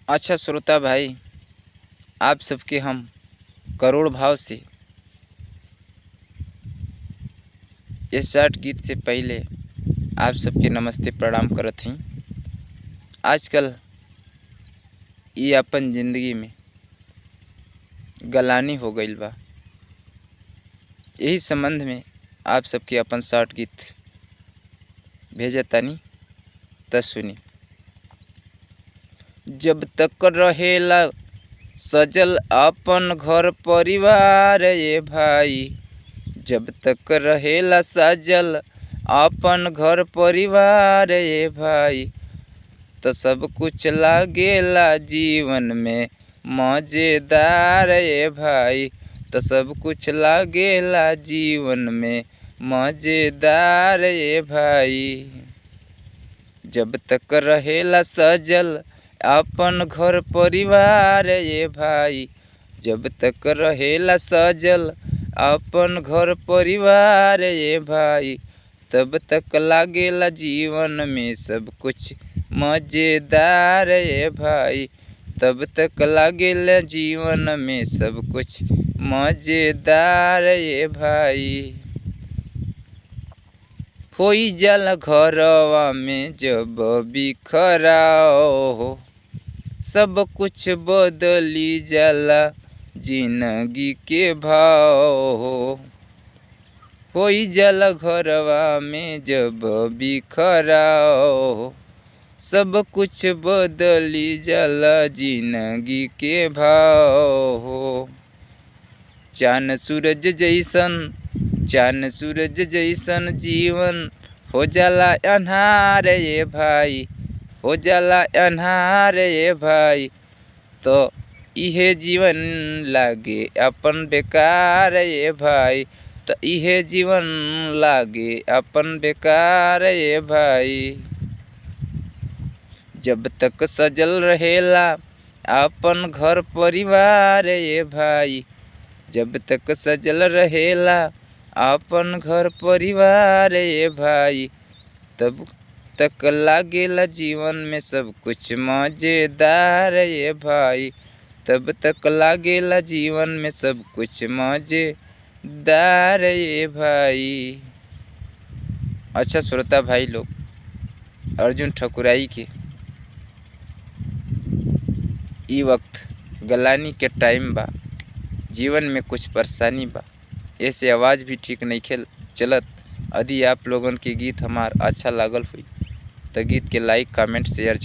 अच्छा श्रोता भाई, आप सबके हम करोड़ भाव से ये शॉर्ट गीत से पहले आप सबके नमस्ते प्रणाम करत हई। आजकल ये अपन ज़िंदगी में गलानी हो गईल बा। यही संबंध में आप सबके अपन शॉर्ट गीत भेजतानी त सुनी। जब तक रहेला सजल अपन घर परिवार ये भाई, जब तक रहेला सजल अपन घर परिवार ये भाई, तो सब कुछ लागेला जीवन में मज़ेदार ये भाई, तो सब कुछ लागेला जीवन में मज़ेदार ये भाई। जब तक रहेला सजल अपन घर परिवार ये भाई, जब तक रहेला सजल अपन घर परिवार ये भाई, तब तक लागेला जीवन में सब कुछ मज़ेदार ये भाई, तब तक लागेला जीवन में सब कुछ मज़ेदार ये भाई। होई जाला घरवा में जब बिखराओ, सब कुछ बदली जाला जिंदगी के भाव। होई जाला घरवा में जब बिखराओ, सब कुछ बदली जाला जिंदगी के भाव। चाँद सूरज जैसन, चाँद सूरज जैसन जीवन हो जाला अन्हार ये भाई, हो जाला अन्हार ये भाई, तो इहे जीवन लागे अपन बेकार ये भाई, तो इहे जीवन लागे अपन बेकार ये भाई। जब तक सजल रहेला अपन घर परिवार ये भाई, जब तक सजल रहेला अपन घर परिवार ये भाई, तब तक लागेला जीवन में सब कुछ मज़ेदार ये भाई, तब तक लागेला जीवन में सब कुछ मज़ेदार ये भाई। अच्छा श्रोता भाई लोग, अर्जुन ठकुराई के ई वक्त गलानी के टाइम बा, जीवन में कुछ परेशानी बा, ऐसे आवाज़ भी ठीक नहीं खेल चलत। यदि आप लोगन के गीत हमार अच्छा लागल हुई तो गीत के लाइक कमेंट शेयर